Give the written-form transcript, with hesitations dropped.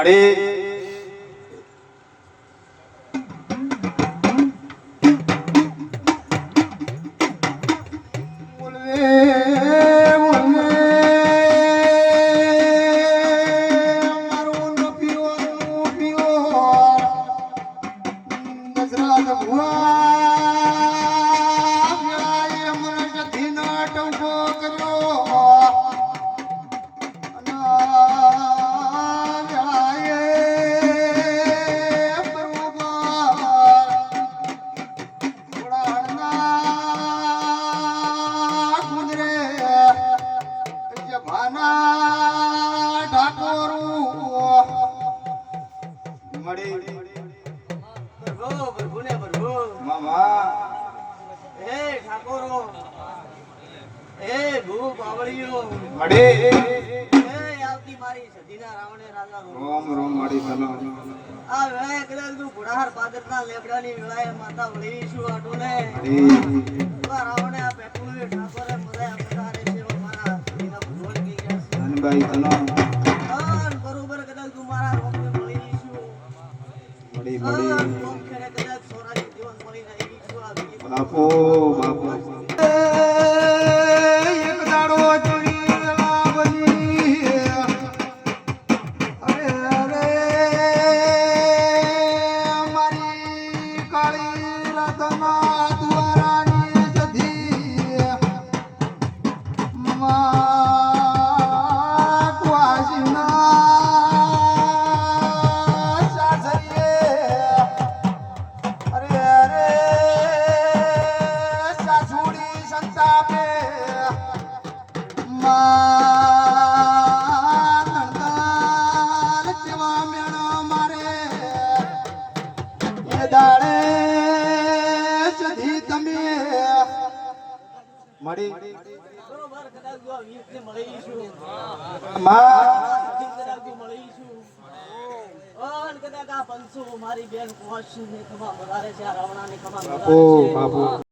મળી રોમ રોમ મારી સનો આ વેળાએ કદાચ તું ઘોડાહાર પાદરના લેબડાની વેળાએ માતા વળી શું આટોને રાવણે આ પેટું ઠાકોરે મરે આ પધારે છે મારા દીના ભગવાન કી ગયા ધનભાઈ સનો બરોબર કદાચ તું મારા રોમને મળી મળી રોમ ખેડે કદાચ સોરાજી જીવન મળી રહી છું આ બાપો બાપો મળી બરોબર કદાચ જો 20 ને મળી છું મળી છું કદાચ આ 500 મારી બેન કોશ ને ખમા વધારે છે આ રાવણા ને ખમા વધારે છે બાપો